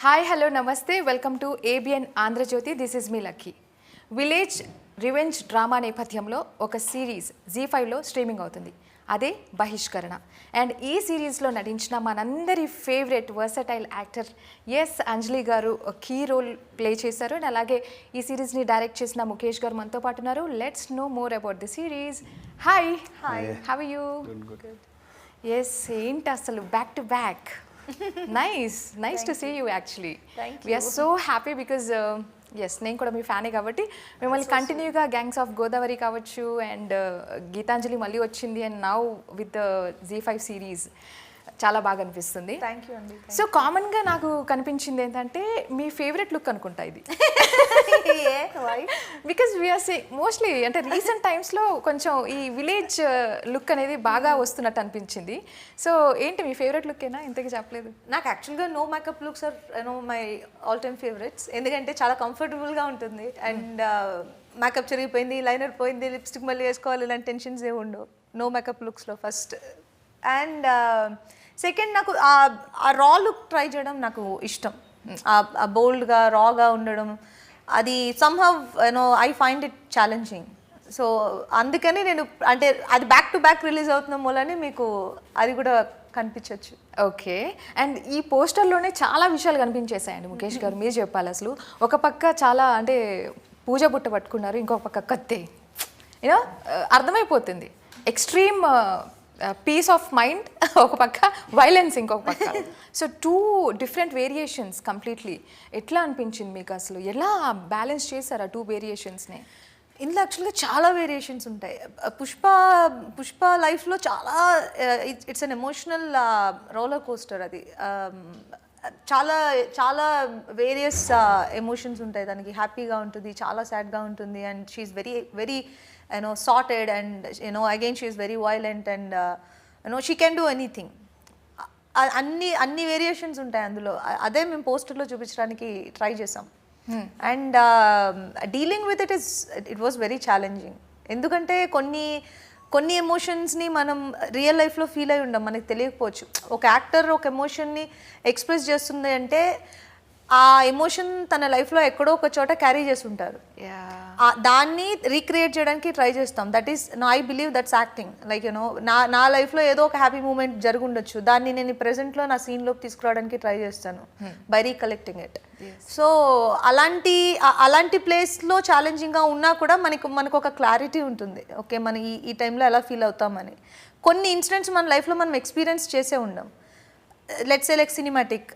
Hi hello నమస్తే welcome to ABN Andhra Jyothi. This is me Lucky. Village revenge drama నేపథ్యంలో ఒక series జీ5లో streaming అవుతుంది. అదే బహిష్కరణ. అండ్ ఈ సిరీస్లో నటించిన మనందరి ఫేవరెట్ వర్సటైల్ యాక్టర్ అంజలి గారు కీ రోల్ ప్లే చేశారు. అండ్ అలాగే ఈ సిరీస్ని డైరెక్ట్ చేసిన ముఖేష్ గారు మనతో పాటు ఉన్నారు. Let's know more about the series. Hi how are you? ఏంటి అసలు back to back. nice to see you actually. We are so happy because నేను కూడా మీ ఫ్యానే కాబట్టి మిమ్మల్ని కంటిన్యూగా గ్యాంగ్స్ ఆఫ్ గోదావరి కావచ్చు అండ్ గీతాంజలి మళ్ళీ వచ్చింది అండ్ నౌ విత్ జీ5 సిరీస్ చాలా బాగా అనిపిస్తుంది. థ్యాంక్ యూ అండి. సో కామన్గా నాకు కనిపించింది ఏంటంటే మీ ఫేవరెట్ లుక్ అనుకుంటా ఇది. బికాజ్ వీఆర్ సే మోస్ట్లీ అంటే రీసెంట్ టైమ్స్లో కొంచెం ఈ విలేజ్ లుక్ అనేది బాగా వస్తున్నట్టు అనిపించింది. సో ఏంటి మీ ఫేవరెట్ లుక్ ఏనా? ఇంతకీ చెప్పలేదు. నాకు యాక్చువల్గా no makeup looks are my all time favourites. ఎందుకంటే చాలా కంఫర్టబుల్గా ఉంటుంది అండ్ మేకప్ చెరిగిపోయింది, లైనర్ పోయింది, లిప్స్టిక్ మళ్ళీ వేసుకోవాలి ఇలాంటి టెన్షన్స్ ఏమి ఉండవు నో మేకప్ లుక్స్లో ఫస్ట్. అండ్ సెకండ్ నాకు ఆ రా లుక్ ట్రై చేయడం నాకు ఇష్టం. ఆ బోల్డ్గా రాగా ఉండడం అది somehow I find it challenging. So అందుకని నేను అంటే అది బ్యాక్ టు బ్యాక్ రిలీజ్ అవుతున్న మూలని మీకు అది కూడా కనిపించవచ్చు. ఓకే. అండ్ ఈ పోస్టర్లోనే చాలా విషయాలు కనిపించేసాయండి ముఖేష్ గారు. మీరు చెప్పాలి అసలు. ఒక పక్క చాలా అంటే పూజ బుట్ట పట్టుకున్నారు, ఇంకొక పక్క కత్తి. యూనో అర్థమైపోతుంది ఎక్స్ట్రీమ్ పీస్ ఆఫ్ మైండ్ ఒక పక్క, వైలెన్స్ ఇంకొక పక్క. So 2 different variations completely. ఎట్లా అనిపించింది మీకు అసలు? ఎలా బ్యాలెన్స్ చేశారు ఆ 2 వేరియేషన్స్ని? ఇందులో యాక్చువల్గా చాలా వేరియేషన్స్ ఉంటాయి. పుష్ప లైఫ్లో చాలా it's an emotional roller coaster. అది చాలా చాలా వేరియస్ ఎమోషన్స్ ఉంటాయి దానికి. హ్యాపీగా ఉంటుంది, చాలా సాడ్గా ఉంటుంది and she is very very sorted and again she is very violent and she can do anything. అన్ని వేరియేషన్స్ ఉంటాయి అందులో. అదే మేము పోస్టర్లో చూపించడానికి ట్రై చేసాం. And dealing with it was very challenging. ఎందుకంటే కొన్ని ఎమోషన్స్ని మనం రియల్ లైఫ్లో ఫీల్ అయి ఉండం, మనకి తెలియకపోవచ్చు. ఒక యాక్టర్ ఒక ఎమోషన్ని ఎక్స్ప్రెస్ చేస్తుంది అంటే ఆ ఎమోషన్ తన లైఫ్లో ఎక్కడో ఒక చోట క్యారీ చేసి ఉంటారు. దాన్ని రీక్రియేట్ చేయడానికి ట్రై చేస్తాం. That is I believe that's acting. Like నా లైఫ్లో ఏదో ఒక హ్యాపీ మూమెంట్ జరుగుండొచ్చు, దాన్ని నేను ప్రెజెంట్లో నా సీన్లోకి తీసుకురావడానికి ట్రై చేస్తాను బై రీకలెక్టింగ్ ఇట్. సో అలాంటి ప్లేస్లో ఛాలెంజింగ్గా ఉన్నా కూడా మనకు ఒక క్లారిటీ ఉంటుంది. ఓకే, మనం ఈ టైంలో ఎలా ఫీల్ అవుతామని. కొన్ని ఇన్సిడెంట్స్ మన లైఫ్లో మనం ఎక్స్పీరియన్స్ చేసే ఉండం. Let's say like cinematic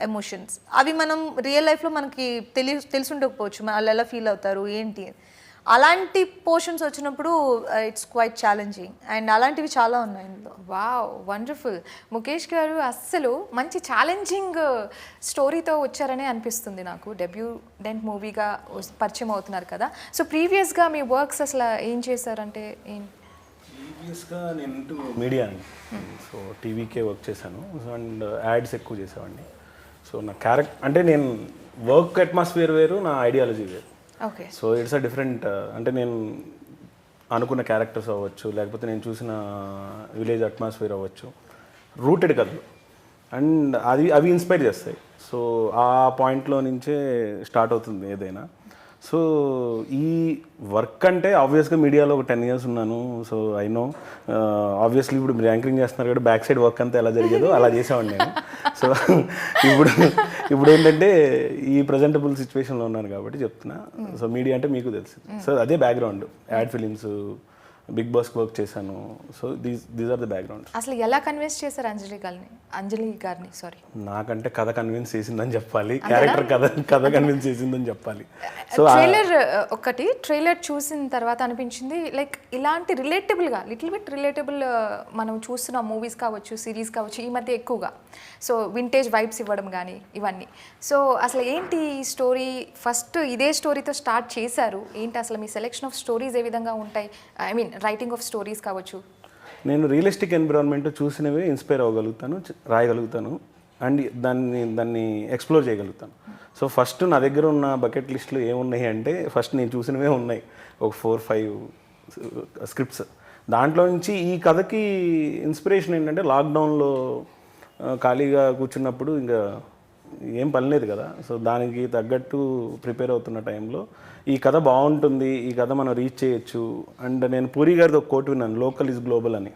emotions. అవి మనం రియల్ లైఫ్లో మనకి తెలిసి ఉండకపోవచ్చు వాళ్ళు ఎలా ఫీల్ అవుతారు ఏంటి. అలాంటి పోర్షన్స్ వచ్చినప్పుడు ఇట్స్ క్వైట్ ఛాలెంజింగ్ అండ్ అలాంటివి చాలా ఉన్నాయి ఇందులో. Wow, wonderful. ముఖేష్ గారు అస్సలు మంచి ఛాలెంజింగ్ స్టోరీతో వచ్చారనే అనిపిస్తుంది నాకు. డెబ్యూడెంట్ మూవీగా పరిచయం అవుతున్నారు కదా. సో ప్రీవియస్గా మీ వర్క్స్ అసలు ఏం చేశారంటే ప్రీవియస్గా నేను మీడియా అండి. సో టీవీకే వర్క్ చేశాను అండ్ యాడ్స్ ఎక్కువ చేసేవాడిని. సో నా అంటే నేను వర్క్ అట్మాస్ఫియర్ వేరు, నా ఐడియాలజీ వేరు. Okay. So it's a different. అంటే నేను అనుకున్న క్యారెక్టర్స్ అవ్వచ్చు, లేకపోతే నేను చూసిన విలేజ్ అట్మాస్ఫియర్ అవ్వచ్చు, రూటెడ్ కథలు అండ్ అవి ఇన్స్పైర్ చేస్తాయి. సో ఆ పాయింట్లో నుంచే స్టార్ట్ అవుతుంది ఏదైనా. సో ఈ వర్క్ అంటే ఆబ్వియస్గా మీడియాలో ఒక 10 years ఉన్నాను. సో ఐ నో ఆబ్వియస్లీ ఇప్పుడు మీరు యాంకరింగ్ చేస్తున్నారు కాబట్టి బ్యాక్ సైడ్ వర్క్ అంతా ఎలా జరిగేదో అలా చేసేవాడిని నేను. సో ఇప్పుడు ఏంటంటే ఈ ప్రజెంటబుల్ సిచ్యువేషన్లో ఉన్నాను కాబట్టి చెప్తున్నా. సో మీడియా అంటే మీకు తెలుసు. సో అదే background. Ad films, Bigg Boss work చేశాను. So these are the background. అసలు ఎలా కన్విన్స్ చేశారు అంజలి గారిని? సారీ, నాకంటే కథ కన్విన్స్ చేసిందని చెప్పాలి, క్యారెక్టర్ కథ కన్విన్స్ చేసిందని చెప్పాలి. సో ట్రైలర్ చూసిన తర్వాత అనిపించింది లైక్ ఇలాంటి రిలేటబుల్గా లిటిల్ బిట్ రిలేటబుల్ మనం చూస్తున్న మూవీస్ కావచ్చు, సిరీస్ కావచ్చు ఈ మధ్య ఎక్కువగా. సో వింటేజ్ వైబ్స్ ఇవ్వడం కానీ ఇవన్నీ. సో అసలు ఏంటి ఈ స్టోరీ? ఫస్ట్ ఇదే స్టోరీతో స్టార్ట్ చేశారు ఏంటి? అసలు మీ సెలెక్షన్ ఆఫ్ స్టోరీస్ ఏ విధంగా ఉంటాయి? I mean writing of stories కావచ్చు. నేను రియలిస్టిక్ ఎన్విరాన్మెంట్ చూసినవే ఇన్స్పైర్ అవ్వగలుగుతాను, రాయగలుగుతాను అండ్ దాన్ని ఎక్స్ప్లోర్ చేయగలుగుతాను. సో ఫస్ట్ నా దగ్గర ఉన్న బకెట్ లిస్ట్లో ఏమున్నాయి అంటే ఫస్ట్ నేను చూసినవే ఉన్నాయి, ఒక 4-5 స్క్రిప్ట్స్. దాంట్లో నుంచి ఈ కథకి ఇన్స్పిరేషన్ ఏంటంటే లాక్డౌన్లో ఖాళీగా కూర్చున్నప్పుడు ఇంకా ఏం పని లేదు కదా. సో దానికి తగ్గట్టు ప్రిపేర్ అవుతున్న టైంలో ఈ కథ బాగుంటుంది, ఈ కథ మనం రీచ్ చేయొచ్చు. అండ్ నేను పూరి గారిది ఒక కోట్ విన్నాను, లోకల్ ఈజ్ గ్లోబల్ అని.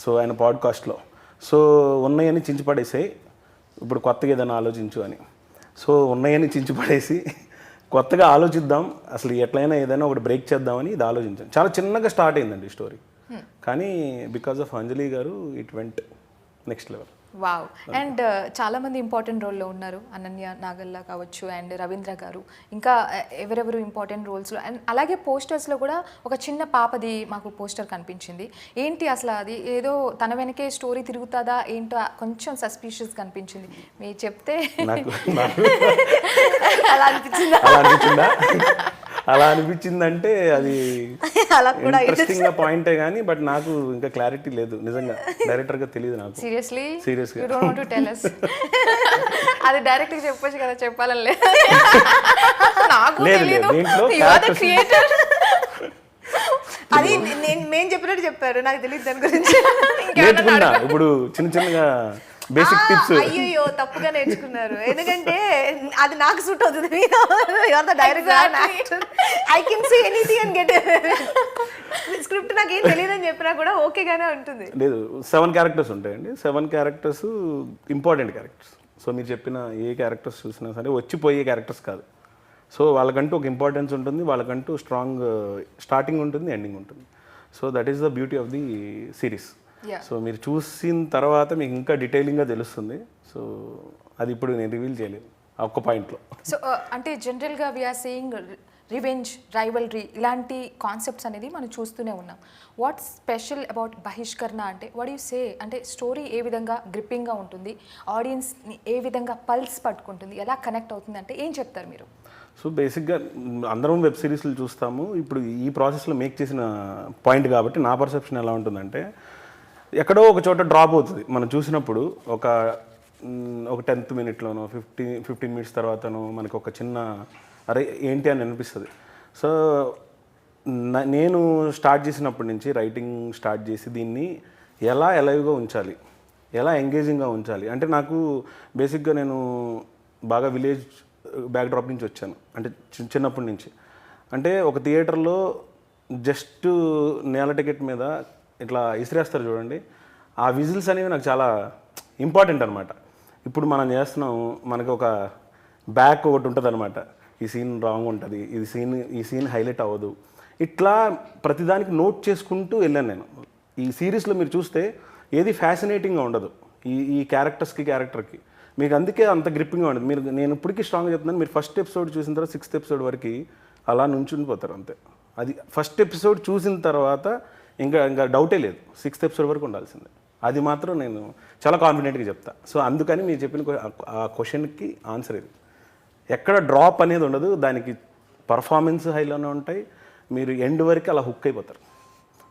సో ఆయన పాడ్కాస్ట్లో, సో ఉన్నాయని చించి పడేసాయి, ఇప్పుడు కొత్తగా ఏదైనా ఆలోచించు అని. సో ఉన్నాయని చించి పడేసి కొత్తగా ఆలోచిద్దాం, అసలు ఎట్లయినా ఏదైనా ఒకటి బ్రేక్ చేద్దామని ఇది ఆలోచించాను. చాలా చిన్నగా స్టార్ట్ అయిందండి స్టోరీ, కానీ బికాజ్ ఆఫ్ అంజలి గారు it went next level. Wow. And చాలామంది ఇంపార్టెంట్ రోల్లో ఉన్నారు, అనన్య నాగల్లా కావచ్చు అండ్ రవీంద్ర గారు, ఇంకా ఎవరెవరు ఇంపార్టెంట్ రోల్స్లో. అండ్ అలాగే పోస్టర్స్లో కూడా ఒక చిన్న పాపది మాకు పోస్టర్ కనిపించింది. ఏంటి అసలు అది, ఏదో తన వెనకే స్టోరీ తిరుగుతుందా ఏంటో కొంచెం సస్పీషియస్ కనిపించింది. మీరు చెప్తే అలా అనిపించిందా? అలా అనిపించిందంటే అది అలా కూడా ఇంట్రెస్టింగ్ పాయింటే కానీ, బట్ నాకు ఇంకా క్లారిటీ లేదు నిజంగా, డైరెక్టర్గా తెలియదు నాకు. సీరియస్లీ సీరియస్గా you don't want to tell us. అది డైరెక్ట్గా చెప్పొచ్చు కదా, చెప్పాలని లేదు. నాకు లేదు, తెలియదు, దీంట్లో యు ఆర్ ద క్రియేటర్. అది మేము చెప్పినట్టు చెప్పారు, నాకు తెలియదు దాని గురించి. నేర్చుకున్నా ఇప్పుడు చిన్న చిన్నగా బేసిక్ టిప్స్. అయ్యో తప్పుగా నేర్చుకున్నారు, ఎందుకంటే అది నాకు సూట్ అవుతుంది. Director I can see anything and get script నాకేం తెలియదు అని చెప్పినా కూడా ఓకేగానే ఉంటుంది. లేదు, 7 క్యారెక్టర్స్ ఉంటాయండి. 7 క్యారెక్టర్స్ ఇంపార్టెంట్ క్యారెక్టర్స్. సో మీరు చెప్పిన ఏ క్యారెక్టర్స్ చూసినా సరే వచ్చిపోయే క్యారెక్టర్స్ కాదు. సో వాళ్ళకంటూ ఒక ఇంపార్టెన్స్ ఉంటుంది, వాళ్ళకంటూ స్ట్రాంగ్ స్టార్టింగ్ ఉంటుంది, ఎండింగ్ ఉంటుంది. So that is the beauty of the series. So మీరు చూసిన తర్వాత మీకు ఇంకా డీటెయిలింగ్గా తెలుస్తుంది. సో అది ఇప్పుడు నేను రివీల్ చేయలేదు ఆ ఒక్క పాయింట్లో. సో అంటే జనరల్గా వీఆర్ సేయింగ్ రివెంజ్, రైవల్రీ, ఇలాంటి కాన్సెప్ట్స్ అనేది మనం చూస్తూనే ఉన్నాం. వాట్ స్పెషల్ అబౌట్ బహిష్కరణ అంటే వాట్ యూ సే, అంటే స్టోరీ ఏ విధంగా గ్రిప్పింగ్గా ఉంటుంది, ఆడియన్స్ని ఏ విధంగా పల్స్ పట్టుకుంటుంది, ఎలా కనెక్ట్ అవుతుంది అంటే ఏం చెప్తారు మీరు? సో బేసిక్గా అందరం వెబ్ సిరీస్లు చూస్తాము. ఇప్పుడు ఈ ప్రాసెస్లో మేక్ చేసిన పాయింట్ కాబట్టి నా పర్సెప్షన్ ఎలా ఉంటుందంటే, ఎక్కడో ఒక చోట డ్రాప్ అవుతుంది మనం చూసినప్పుడు. ఒక 10th మినిట్లోనో 15 మినిట్స్ తర్వాతనో మనకు ఒక చిన్న అరే ఏంటి అని అనిపిస్తుంది. సో నేను స్టార్ట్ చేసినప్పటి నుంచి రైటింగ్ స్టార్ట్ చేసి దీన్ని ఎలా ఎలైవ్గా ఉంచాలి, ఎలా ఎంగేజింగ్గా ఉంచాలి అంటే, నాకు బేసిక్గా నేను బాగా విలేజ్ బ్యాక్డ్రాప్ నుంచి వచ్చాను, అంటే చిన్నప్పటి నుంచి. అంటే ఒక థియేటర్లో జస్ట్ నేల టికెట్ మీద ఇట్లా ఇసిరేస్తారు చూడండి, ఆ విజిల్స్ అనేవి నాకు చాలా ఇంపార్టెంట్ అనమాట. ఇప్పుడు మనం చేస్తున్నాము, మనకి ఒక బ్యాక్ ఒకటి ఉంటుంది అనమాట, ఈ సీన్ రాంగ్ ఉంటుంది, ఈ సీన్ హైలైట్ అవ్వదు, ఇట్లా ప్రతిదానికి నోట్ చేసుకుంటూ వెళ్ళాను నేను. ఈ సిరీస్లో మీరు చూస్తే ఏది ఫ్యాసినేటింగ్గా ఉండదు ఈ క్యారెక్టర్కి, మీకు అందుకే అంత గ్రిప్పింగ్గా ఉండదు. నేను ఇప్పటికీ స్ట్రాంగ్గా చెప్తున్నాను, మీరు ఫస్ట్ ఎపిసోడ్ చూసిన తర్వాత 6th ఎపిసోడ్ వరకు అలా నుంచుండిపోతారు అంతే. అది ఫస్ట్ ఎపిసోడ్ చూసిన తర్వాత ఇంకా డౌటే లేదు, 6th ఎపిసోడ్ వరకు ఉండాల్సిందే. అది మాత్రం నేను చాలా కాన్ఫిడెంట్గా చెప్తా. సో అందుకని మీరు చెప్పిన ఆ క్వశ్చన్కి ఆన్సర్ ఇది. ఎక్కడ డ్రాప్ అనేది ఉండదు, దానికి పర్ఫార్మెన్స్ హైలోనే ఉంటాయి, మీరు ఎండ్ వరకు అలా హుక్ అయిపోతారు.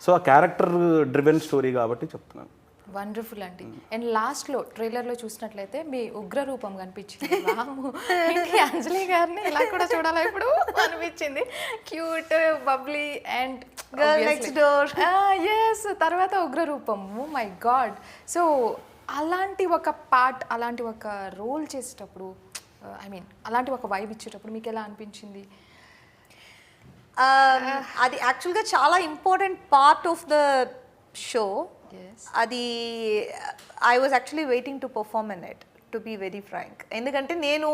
సో ఆ క్యారెక్టర్ డ్రివెన్ స్టోరీ కాబట్టి చెప్తున్నాను. వండర్ఫుల్ అండి. అండ్ లాస్ట్లో ట్రైలర్లో చూసినట్లయితే మీ ఉగ్ర రూపం కనిపించింది. వాము, ఏంటి అంజలి గారిని ఇలా కూడా చూడాలా ఇప్పుడు అనిపించింది. Cute, bubbly and girl next door. Yes, తర్వాత ఉగ్ర రూపం, ఓ మై గాడ్. సో అలాంటి ఒక పార్ట్, అలాంటి ఒక రోల్ చేసేటప్పుడు, అలాంటి ఒక వైబ్ ఇచ్చేటప్పుడు మీకు ఎలా అనిపించింది? అది యాక్చువల్గా చాలా important part of the show. అది I was actually waiting to perform in it, to be very frank. ఎందుకంటే నేను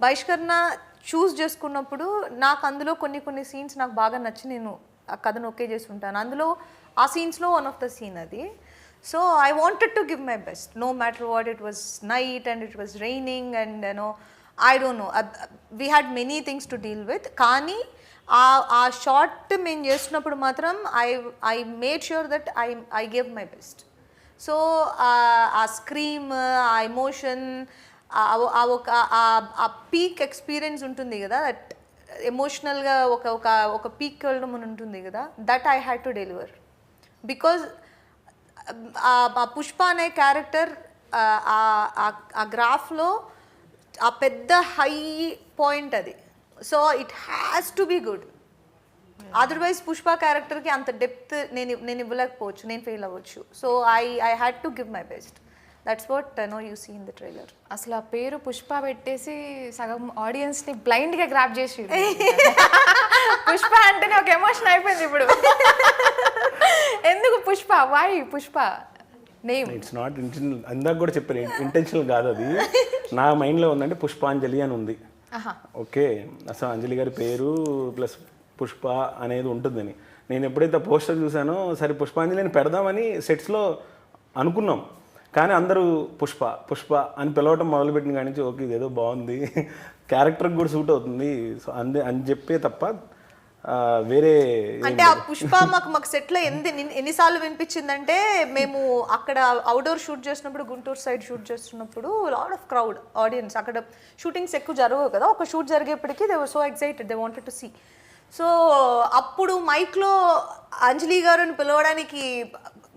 బహిష్కరణ చూస్ చేసుకున్నప్పుడు నాకు అందులో కొన్ని సీన్స్ నాకు బాగా నచ్చి నేను ఆ కథను ఓకే చేసి ఉంటాను. అందులో ఆ సీన్స్లో వన్ ఆఫ్ ద సీన్ అది. So I wanted to give my best, no matter what. It was night and it was raining and I don't know, we had many things to deal with. కానీ ఆ shot మేము చేస్తున్నప్పుడు మాత్రం I made sure that I gave my best. So ఆ scream, ఆ emotion, ఆ peak experience ఉంటుంది కదా, దట్ ఎమోషనల్గా ఒక పీక్ వెళ్ళడం అని ఉంటుంది కదా, that I had to deliver. Because ఆ పుష్ప అనే క్యారెక్టర్ ఆ గ్రాఫ్లో ఆ పెద్ద హై పాయింట్ అది. So it has to be good, otherwise Pushpa క్యారెక్టర్కి అంత డెప్త్ నేను ఇవ్వలేకపోవచ్చు, నేను ఫెయిల్ అవ్వచ్చు. So I had to give my best. That's what no you see in the trailer. అసలు ఆ పేరు పుష్ప పెట్టేసి సగం ఆడియన్స్ని బ్లైండ్గా గ్రాప్ చేసి పుష్ప అంటేనే ఒక ఎమోషన్ అయిపోయింది ఇప్పుడు. ఎందుకు Pushpa? Why Pushpa name? It's not intentional. అందాక కూడా చెప్పాను ఇంటెన్షనల్ కాదు అది. నా మైండ్లో ఉందంటే పుష్పాంజలి అని ఉంది. ఓకే, అసలు అంజలి గారి పేరు ప్లస్ పుష్ప అనేది ఉంటుందని నేను ఎప్పుడైతే పోస్టర్ చూసానో సరే పుష్పాంజలి అని పెడదామని సెట్స్లో అనుకున్నాం. కానీ అందరూ పుష్ప పుష్ప అని పిలవటం మొదలుపెట్టిన కాడి నుంచి ఓకే ఇదేదో బాగుంది, క్యారెక్టర్కి కూడా సూట్ అవుతుంది సో అని చెప్పే తప్ప వేరే. అంటే ఆ పుష్ప మాకు సెట్లో ఎన్నిసార్లు వినిపించిందంటే, మేము అక్కడ అవుట్డోర్ షూట్ చేసినప్పుడు, గుంటూరు సైడ్ షూట్ చేస్తున్నప్పుడు లాట్ ఆఫ్ క్రౌడ్ ఆడియన్స్, అక్కడ షూటింగ్స్ ఎక్కువ జరగవు కదా, ఒక షూట్ జరిగేప్పటికీ they were so excited, they wanted to see. So అప్పుడు మైక్లో అంజలి గారుని పిలవడానికి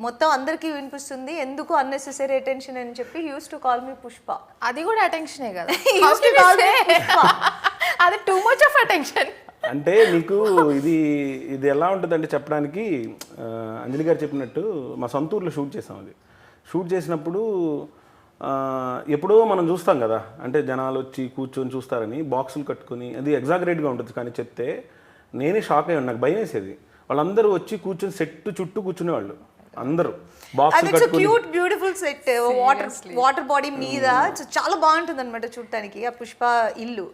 మొత్తం అందరికీ వినిపిస్తుంది, ఎందుకు అన్నెసెసరీ అటెన్షన్ అని చెప్పి use to call me Pushpa. అది కూడా అటెన్షనే కదా, అది టూ మచ్ ఆఫ్ అటెన్షన్. అంటే మీకు ఇది ఎలా ఉంటుందంటే చెప్పడానికి, అంజలి గారు చెప్పినట్టు మా సొంత ఊర్లో షూట్ చేసాం. అది షూట్ చేసినప్పుడు ఎప్పుడో మనం చూస్తాం కదా, అంటే జనాలు వచ్చి కూర్చొని చూస్తారని బాక్సులు కట్టుకొని, అది ఎగ్జాగరేట్గా ఉంటుంది. కానీ చెప్తే నేనే షాక్ అయ్యాను, నాకు భయం వేసేది. వాళ్ళందరూ వచ్చి కూర్చొని సెట్ చుట్టూ కూర్చునేవాళ్ళు అందరూ బాక్సులు కట్టుకొని. Cute beautiful set, water body మీద చాలా బాగుంటుంది అనమాట చూడటానికి ఆ పుష్ప ఇల్లు.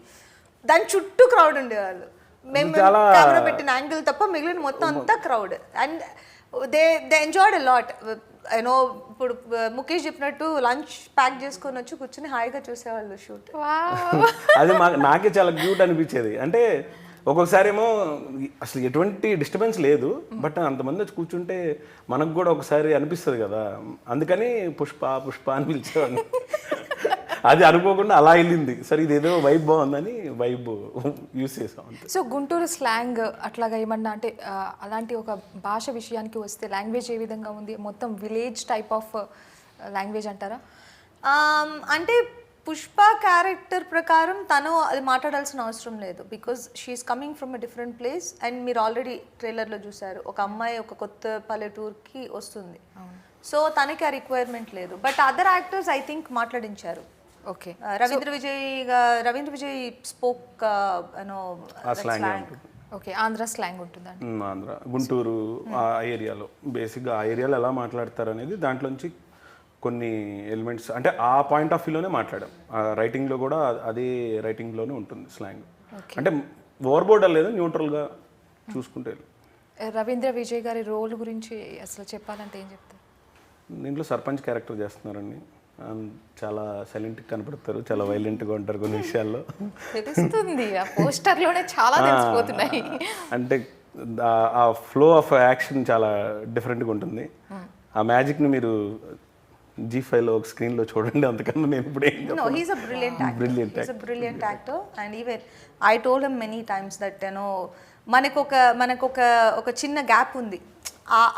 దాని చుట్టూ క్రౌడ్ ఉండేవాళ్ళు, మేము కెమెరా పెట్టిన యాంగిల్ తప్ప మిగిలిన మొత్తం అంతా crowd. And they enjoyed a lot. You know ఇప్పుడు ముఖేష్ చెప్పినట్టు లంచ్ ప్యాక్ చేసుకొని వచ్చి కూర్చొని హాయిగా చూసేవాళ్ళు షూట్. అది నాకే చాలా క్యూట్ అనిపించేది. అంటే ఒక్కొక్కసారి ఏమో అసలు ఎటువంటి డిస్టర్బెన్స్ లేదు, బట్ అంతమంది వచ్చి కూర్చుంటే మనకు కూడా ఒకసారి అనిపిస్తుంది కదా, అందుకని పుష్ప పుష్ప అని పిలిచేవాడిని. అది అనుకోకుండా అలా వెళ్ళింది. సరే ఇదేదో వైబ్ బాగుందని వైబ్ యూస్ చేసాం. సో గుంటూరు స్లాంగ్ అట్లాగా ఏమన్నా అంటే అలాంటి ఒక భాష విషయానికి వస్తే లాంగ్వేజ్ ఏ విధంగా ఉంది? మొత్తం విలేజ్ టైప్ ఆఫ్ లాంగ్వేజ్ అంటారా? అంటే పుష్ప క్యారెక్టర్ ప్రకారం తను అది మాట్లాడాల్సిన అవసరం లేదు, because she is coming from a different place. And మీరు ఆల్రెడీ ట్రైలర్లో చూసారు, ఒక అమ్మాయి ఒక కొత్త పల్లెటూరుకి వస్తుంది, సో తనకి ఆ రిక్వైర్మెంట్ లేదు. But other actors I think మాట్లాడించారు. Okay, Ravindra Vijay spoke okay, Andhra slang ఉంటుందండి. ఆంధ్ర గుంటూరు ఆ ఏరియాలో బేసిక్గా ఆ ఏరియాలో ఎలా మాట్లాడతారు అనేది దాంట్లోంచి కొన్ని ఎలిమెంట్స్, అంటే ఆ పాయింట్ ఆఫ్ వ్యూలోనే మాట్లాడాం. రైటింగ్లో కూడా అదే రైటింగ్లోనే ఉంటుంది స్లాంగ్. అంటే ఓవర్బోర్డ్ లేదు, న్యూట్రల్గా చూసుకుంటే. రవీంద్ర విజయ్ గారి రోల్ గురించి అసలు చెప్పాలంటే ఏం చెప్తారు? దీంట్లో సర్పంచ్ క్యారెక్టర్ చేస్తున్నారండి. చాలా సైలెంట్గా కనపడతారు, చాలా వైలెంట్గా ఉంటారు కొన్ని విషయాల్లో. తెలుస్తుంది, ఆ పోస్టర్లోనే చాలా తెలిసిపోతున్నాయి. అంటే ఆ ఫ్లో ఆఫ్ యాక్షన్ చాలా డిఫరెంట్గా ఉంటుంది. ఆ మ్యాజిక్ని మీరు G5లో ఒక స్క్రీన్లో చూడండి, అంతకన్నా నేను ఇప్పుడు ఏం చెప్పను. No, he's a brilliant actor. And even I told him many times that మనకు ఒక చిన్న గ్యాప్ ఉంది.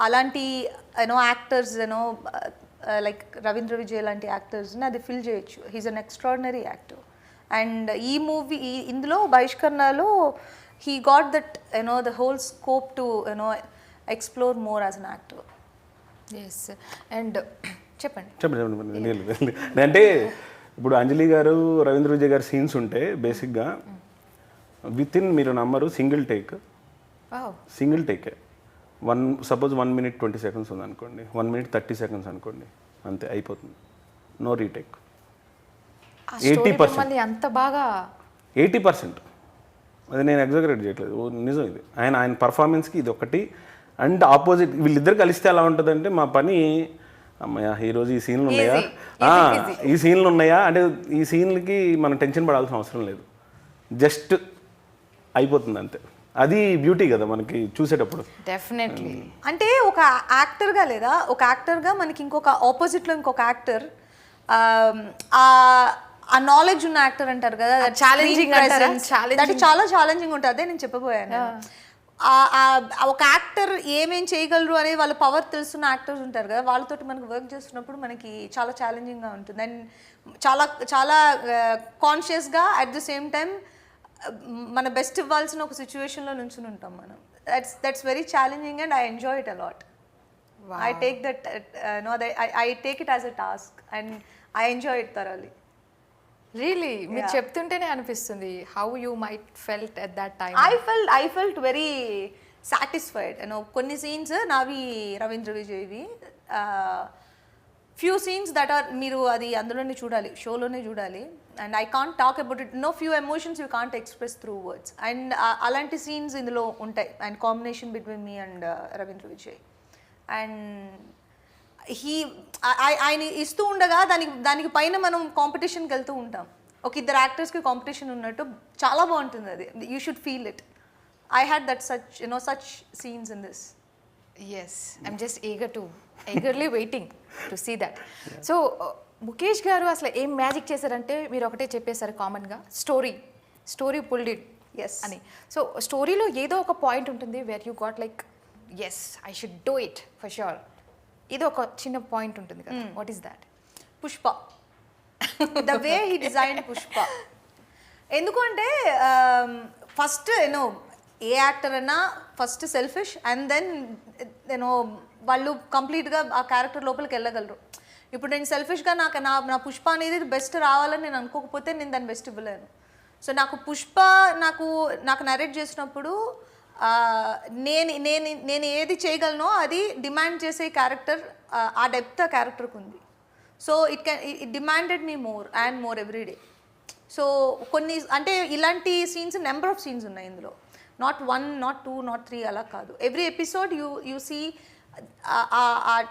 అలాంటి యాక్టర్స్ లైక్ రవీంద్ర విజయ్ లాంటి యాక్టర్స్ని అది ఫిల్ చేయొచ్చు. He's an extraordinary actor. And ఈ మూవీ ఇందులో బహిష్కరణలో he got that the whole scope to explore more as an actor. Yes. And చెప్పండి. అంటే ఇప్పుడు అంజలి గారు రవీంద్ర విజయ్ గారి సీన్స్ ఉంటే బేసిక్గా విత్ ఇన్ మీరు నమ్మరు single take suppose 1 minute 20 seconds ఉంది అనుకోండి, 1 minute 30 seconds అనుకోండి, అంతే అయిపోతుంది. No retake. 80% అంత బాగా 80%. అది నేను ఎగ్జాగరేట్ చేయట్లేదు, నిజం ఇది. ఆయన పర్ఫార్మెన్స్కి ఇది ఒకటి. అండ్ ఆపోజిట్ వీళ్ళిద్దరు కలిస్తే ఎలా ఉంటుందంటే, మా పని అమ్మయ్య ఈరోజు ఈ సీన్లు ఉన్నాయా అంటే ఈ సీన్లకి మనం టెన్షన్ పడాల్సిన అవసరం లేదు, జస్ట్ అయిపోతుంది అంతే. అది బ్యూటీ కదా మనకి చూసేటప్పుడు. డెఫినెట్లీ. అంటే ఒక యాక్టర్గా లేదా ఒక యాక్టర్గా మనకి ఇంకొక ఆపోజిట్లో ఇంకొక యాక్టర్, ఆ నాలెడ్జ్ ఉన్న యాక్టర్ అంటారు కదా, ఛాలెంజింగ్ చాలా ఛాలెంజింగ్ ఉంటుంది. అదే నేను చెప్పబోయాను. ఒక యాక్టర్ ఏమేం చేయగలరు అనేది వాళ్ళ పవర్ తెలుసున్న యాక్టర్స్ ఉంటారు కదా, వాళ్ళతోటి మనకు వర్క్ చేస్తున్నప్పుడు మనకి చాలా ఛాలెంజింగ్గా ఉంటుంది. అండ్ చాలా చాలా కాన్షియస్గా అట్ ద సేమ్ టైం మన బెస్ట్ ఇవ్వాల్సిన ఒక సిచ్యువేషన్లో నుంచుని ఉంటాం మనం. That's very challenging and I enjoy it a lot. I take that, I take it as a task and I enjoy it thoroughly. Really మీరు Yeah. చెప్తుంటేనే అనిపిస్తుంది how you might felt at that time. I felt very satisfied. కొన్ని scenes నావి రవీంద్ర విజయ్వి, few scenes that are మీరు అది అందులోనే చూడాలి, షోలోనే చూడాలి. And I can't talk about it. Few emotions you can't express through words. And అలాంటి సీన్స్ ఇందులో ఉంటాయి. And combination between me and Ravindra Vijay. And ఆయన ఇస్తూ ఉండగా దానికి పైన మనం కాంపిటీషన్కి వెళ్తూ ఉంటాం. ఒక ఇద్దరు యాక్టర్స్కి కాంపిటీషన్ ఉన్నట్టు చాలా బాగుంటుంది అది. You should feel it. I had that such scenes in this. Yes, I'm just eagerly waiting to see that. So Mukesh garu అసలు ఏం మ్యాజిక్ చేశారంటే మీరు ఒకటే చెప్పేశారు కామన్గా, స్టోరీ పుల్డ్ ఇట్ Yes. అని. సో స్టోరీలో ఏదో ఒక పాయింట్ ఉంటుంది where you got like yes I should do it for sure. ఇది ఒక చిన్న పాయింట్ ఉంటుంది కదా, what is that? Pushpa, the way he design Pushpa. ఎందుకంటే ఫస్ట్ ఏ యాక్టర్ అయినా ఫస్ట్ సెల్ఫిష్ అండ్ దెన్ వాళ్ళు కంప్లీట్గా ఆ క్యారెక్టర్ లోపలికి వెళ్ళగలరు. ఇప్పుడు నేను సెల్ఫిష్గా నా పుష్ప అనేది బెస్ట్ రావాలని నేను అనుకోకపోతే నేను దాన్ని బెస్ట్ ఇవ్వలేను. సో నాకు పుష్ప నాకు నరేట్ చేసినప్పుడు నేను ఏది చేయగలనో అది డిమాండ్ చేసే క్యారెక్టర్, ఆ డెప్త్ ఆ క్యారెక్టర్కి ఉంది. So it demanded me more and more every day. So కొన్ని అంటే ఇలాంటి సీన్స్ నెంబర్ ఆఫ్ సీన్స్ ఉన్నాయి ఇందులో. నాట్ 1, నాట్ 2, నాట్ 3 అలా కాదు. ఎవ్రీ ఎపిసోడ్ యూ సీ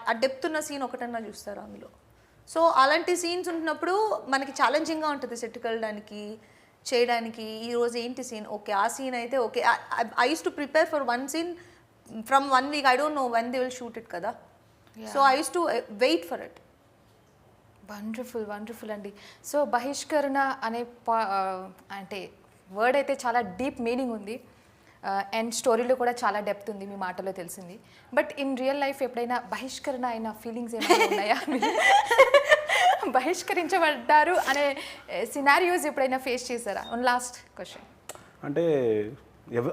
ఆ డెప్త్ ఉన్న సీన్ ఒకటన్నా చూస్తారు అందులో. సో అలాంటి సీన్స్ ఉంటున్నప్పుడు మనకి ఛాలెంజింగ్గా ఉంటుంది సెట్కి వెళ్ళడానికి, చేయడానికి. ఈరోజు ఏంటి సీన్, ఓకే ఆ సీన్ అయితే okay. I use to prepare for one scene from 1 week. I don't know when they will shoot it కదా. So I use to wait for it. Wonderful అండి. సో బహిష్కరణ అనే అంటే వర్డ్ అయితే చాలా డీప్ మీనింగ్ ఉంది అండ్ స్టోరీలో కూడా చాలా డెప్త్ ఉంది, మీ మాటలో తెలిసింది. బట్ ఇన్ రియల్ లైఫ్ ఎప్పుడైనా బహిష్కరణ అయిన ఫీలింగ్స్ ఏమైనా ఉన్నాయా? బహిష్కరించబడ్డారు అనే సినారియోస్ ఎప్పుడైనా ఫేస్ చేశారా? Last question. అంటే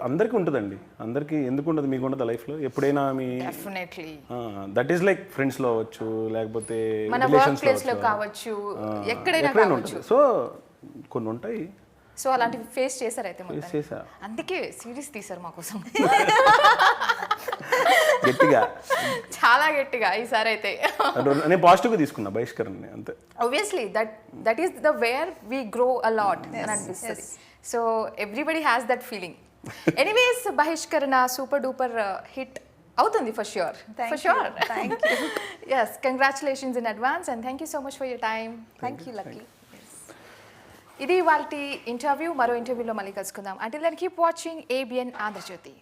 అందరికీ ఉంటుందండి, అందరికీ ఎందుకు ఉండదు, మీకు ఉండదు లైఫ్లో ఎప్పుడైనా me definitely that is like ఫ్రెండ్స్లో అవ్వచ్చు, లేకపోతే మన వర్క్ ప్లేస్లో కావచ్చు, ఎక్కడైనా కావచ్చు. సో కొన్ని ఉంటాయి. సో అలాంటివి ఫేస్ చేశారు అయితే మొత్తం. చేసా, అందుకే సిరీస్ తీశారు మా కోసం గట్టిగా, చాలా గట్టిగా ఈసారి అయితే. నేను పాజిటివ్గా తీసుకున్నా బహిష్కరణ అంతే. Obviously that is the where we grow a lot అని అనిపిస్తుంది. So everybody has that feeling. Anyways Bahishkarana super duper hit అవుతుంది for sure. Thank you. Yes, congratulations in advance and thank you so much for your time. Thank you Lucky. ఇది వాళ్ళ interview. మరో ఇంటర్వ్యూలో మళ్ళీ కలుసుకుందాం. Until then keep watching ABN Andhra Jyothi.